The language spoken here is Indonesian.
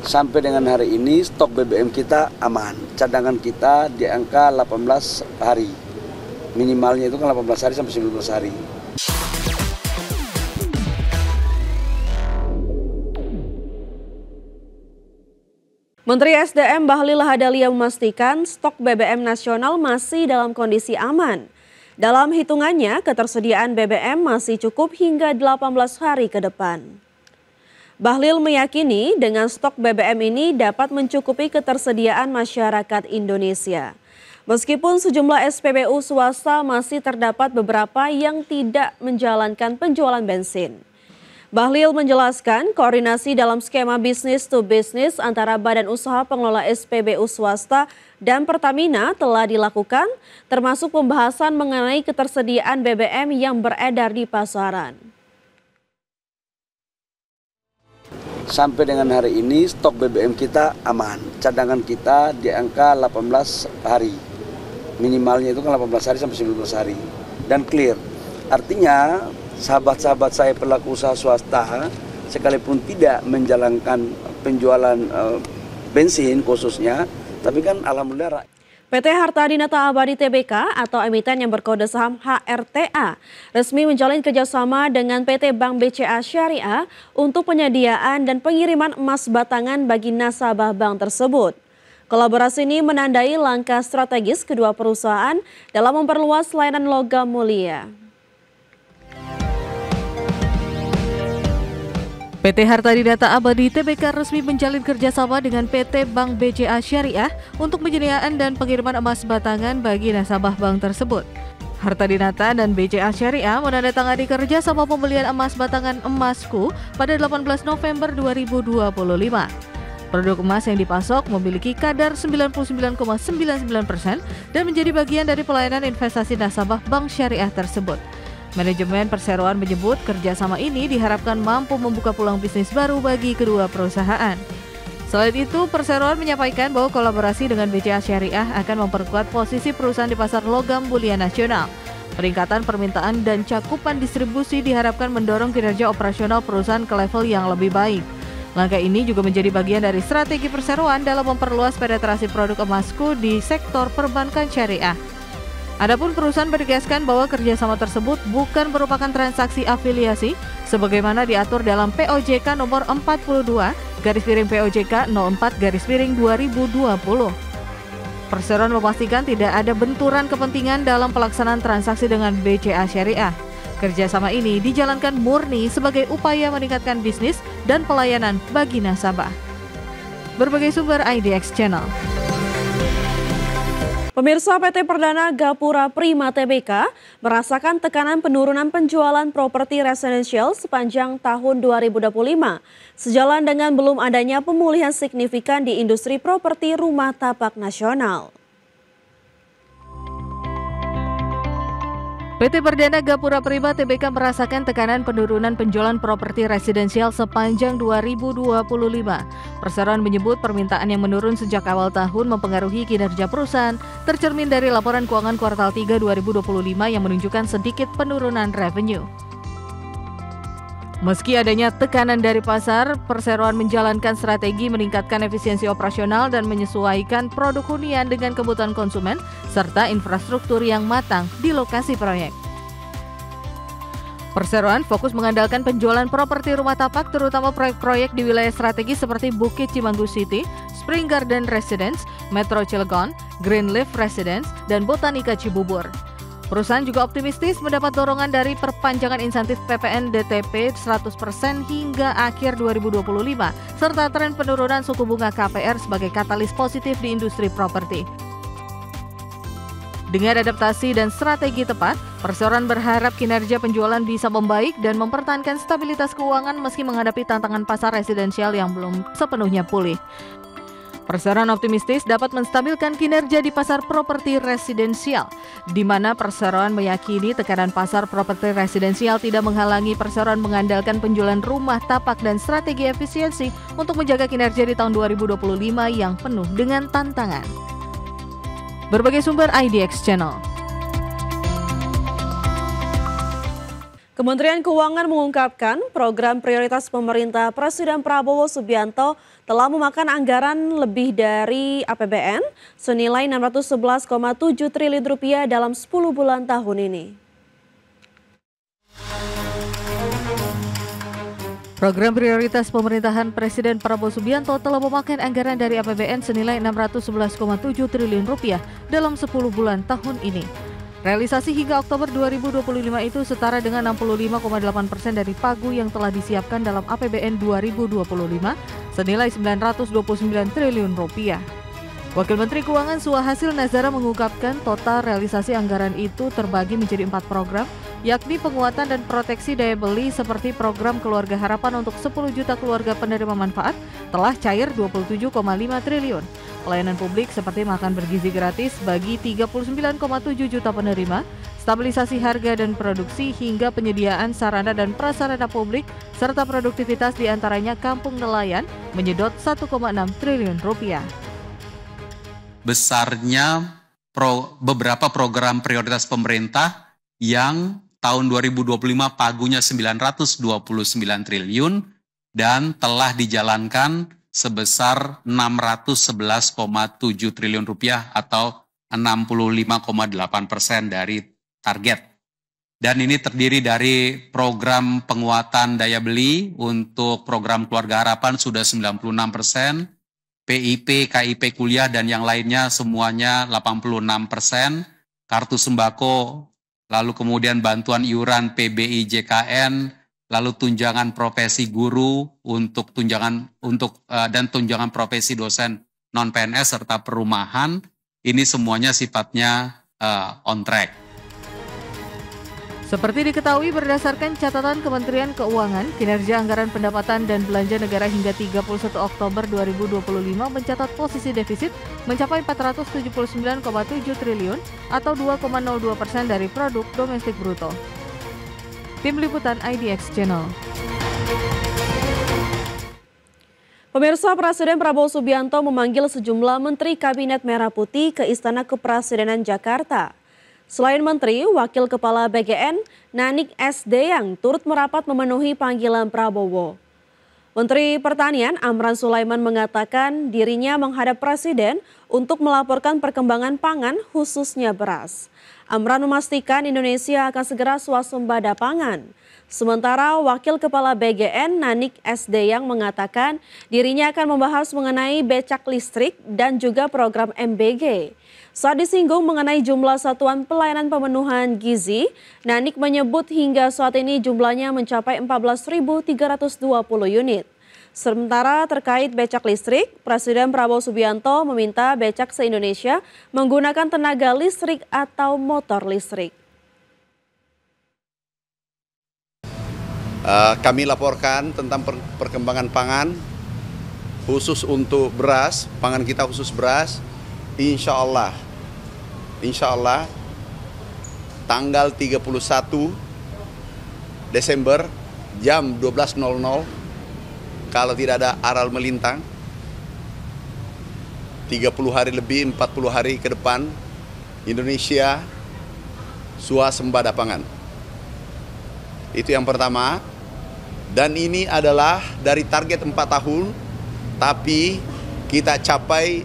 Sampai dengan hari ini stok BBM kita aman, cadangan kita di angka 18 hari, minimalnya itu kan 18 hari sampai 19 hari. Menteri SDM Bahlil Lahadalia memastikan stok BBM nasional masih dalam kondisi aman. Dalam hitungannya, ketersediaan BBM masih cukup hingga 18 hari ke depan. Bahlil meyakini dengan stok BBM ini dapat mencukupi ketersediaan masyarakat Indonesia. Meskipun sejumlah SPBU swasta masih terdapat beberapa yang tidak menjalankan penjualan bensin. Bahlil menjelaskan koordinasi dalam skema bisnis to bisnis antara Badan Usaha Pengelola SPBU swasta dan Pertamina telah dilakukan, termasuk pembahasan mengenai ketersediaan BBM yang beredar di pasaran. Sampai dengan hari ini stok BBM kita aman, cadangan kita di angka 18 hari, minimalnya itu kan 18 hari sampai 19 hari, dan clear. Artinya sahabat-sahabat saya pelaku usaha swasta sekalipun tidak menjalankan penjualan bensin khususnya, tapi kan alhamdulillah. PT Harta Dinata Abadi Tbk atau emiten yang berkode saham HRTA resmi menjalin kerjasama dengan PT Bank BCA Syariah untuk penyediaan dan pengiriman emas batangan bagi nasabah bank tersebut. Kolaborasi ini menandai langkah strategis kedua perusahaan dalam memperluas layanan logam mulia. PT Harta Dinata Abadi Tbk resmi menjalin kerjasama dengan PT Bank BCA Syariah untuk penyediaan dan pengiriman emas batangan bagi nasabah bank tersebut. Harta Dinata dan BCA Syariah menandatangani kerjasama pembelian emas batangan Emasku pada 18 November 2025. Produk emas yang dipasok memiliki kadar 99,99% dan menjadi bagian dari pelayanan investasi nasabah bank syariah tersebut. Manajemen perseroan menyebut kerjasama ini diharapkan mampu membuka peluang bisnis baru bagi kedua perusahaan. Selain itu, perseroan menyampaikan bahwa kolaborasi dengan BCA Syariah akan memperkuat posisi perusahaan di pasar logam mulia nasional. Peningkatan permintaan dan cakupan distribusi diharapkan mendorong kinerja operasional perusahaan ke level yang lebih baik. Langkah ini juga menjadi bagian dari strategi perseroan dalam memperluas penetrasi produk Emasku di sektor perbankan syariah. Adapun perusahaan menegaskan bahwa kerjasama tersebut bukan merupakan transaksi afiliasi sebagaimana diatur dalam POJK nomor 42/POJK 04/2020. Perseroan memastikan tidak ada benturan kepentingan dalam pelaksanaan transaksi dengan BCA Syariah. Kerjasama ini dijalankan murni sebagai upaya meningkatkan bisnis dan pelayanan bagi nasabah. Berbagai sumber IDX Channel. Pemirsa, PT Perdana Gapura Prima Tbk merasakan tekanan penurunan penjualan properti residensial sepanjang tahun 2025, sejalan dengan belum adanya pemulihan signifikan di industri properti rumah tapak nasional. PT Perdana Gapura Prima Tbk merasakan tekanan penurunan penjualan properti residensial sepanjang 2025. Perseroan menyebut permintaan yang menurun sejak awal tahun mempengaruhi kinerja perusahaan, tercermin dari laporan keuangan kuartal 3 2025 yang menunjukkan sedikit penurunan revenue. Meski adanya tekanan dari pasar, perseroan menjalankan strategi meningkatkan efisiensi operasional dan menyesuaikan produk hunian dengan kebutuhan konsumen serta infrastruktur yang matang di lokasi proyek. Perseroan fokus mengandalkan penjualan properti rumah tapak terutama proyek-proyek di wilayah strategis seperti Bukit Cimanggu City, Spring Garden Residence, Metro Cilegon, Greenleaf Residence, dan Botanika Cibubur. Perusahaan juga optimistis mendapat dorongan dari perpanjangan insentif PPN DTP 100% hingga akhir 2025, serta tren penurunan suku bunga KPR sebagai katalis positif di industri properti. Dengan adaptasi dan strategi tepat, perseroan berharap kinerja penjualan bisa membaik dan mempertahankan stabilitas keuangan meski menghadapi tantangan pasar residensial yang belum sepenuhnya pulih. Perseroan optimistis dapat menstabilkan kinerja di pasar properti residensial, di mana perseroan meyakini tekanan pasar properti residensial tidak menghalangi perseroan mengandalkan penjualan rumah tapak dan strategi efisiensi untuk menjaga kinerja di tahun 2025 yang penuh dengan tantangan. Berbagai sumber IDX Channel. Kementerian Keuangan mengungkapkan program prioritas pemerintah Presiden Prabowo Subianto telah memakan anggaran lebih dari APBN senilai Rp611,7 triliun dalam 10 bulan tahun ini. Program prioritas pemerintahan Presiden Prabowo Subianto telah memakan anggaran dari APBN senilai Rp611,7 triliun dalam 10 bulan tahun ini. Realisasi hingga Oktober 2025 itu setara dengan 65,8% dari pagu yang telah disiapkan dalam APBN 2025 senilai Rp929 triliun. Wakil Menteri Keuangan Suhasil Nazara mengungkapkan total realisasi anggaran itu terbagi menjadi 4 program, yakni penguatan dan proteksi daya beli seperti program Keluarga Harapan untuk 10 juta keluarga penerima manfaat telah cair 27,5 triliun. Pelayanan publik seperti makan bergizi gratis bagi 39,7 juta penerima, stabilisasi harga dan produksi hingga penyediaan sarana dan prasarana publik serta produktivitas diantaranya kampung nelayan menyedot 1,6 triliun rupiah. Besarnya beberapa program prioritas pemerintah yang tahun 2025 pagunya 929 triliun dan telah dijalankan sebesar 611,7 triliun rupiah atau 65,8% dari target. Dan ini terdiri dari program penguatan daya beli untuk program Keluarga Harapan sudah 96%, PIP, KIP kuliah dan yang lainnya semuanya 86%, kartu sembako, lalu kemudian bantuan iuran PBI JKN, lalu tunjangan profesi guru untuk dan tunjangan profesi dosen non PNS serta perumahan, ini semuanya sifatnya on track. Seperti diketahui berdasarkan catatan Kementerian Keuangan, kinerja anggaran pendapatan dan belanja negara hingga 31 Oktober 2025 mencatat posisi defisit mencapai 479,7 triliun atau 2,02% dari produk domestik bruto. Tim Liputan IDX Channel. Pemirsa, Presiden Prabowo Subianto memanggil sejumlah Menteri Kabinet Merah Putih ke Istana Kepresidenan Jakarta. Selain Menteri, Wakil Kepala BGN, Nanik S. Deyang turut merapat memenuhi panggilan Prabowo. Menteri Pertanian Amran Sulaiman mengatakan dirinya menghadap Presiden untuk melaporkan perkembangan pangan khususnya beras. Amran memastikan Indonesia akan segera swasembada pangan. Sementara Wakil Kepala BGN Nanik S. Deyang mengatakan dirinya akan membahas mengenai becak listrik dan juga program MBG. Saat disinggung mengenai jumlah satuan pelayanan pemenuhan gizi, Nanik menyebut hingga saat ini jumlahnya mencapai 14.320 unit. Sementara terkait becak listrik, Presiden Prabowo Subianto meminta becak se-Indonesia menggunakan tenaga listrik atau motor listrik. Kami laporkan tentang perkembangan pangan khusus untuk beras, pangan kita khusus beras. Insya Allah tanggal 31 Desember jam 12.00 kalau tidak ada aral melintang 30 hari lebih 40 hari ke depan Indonesia swasembada pangan. Itu yang pertama. Dan ini adalah dari target 4 tahun tapi kita capai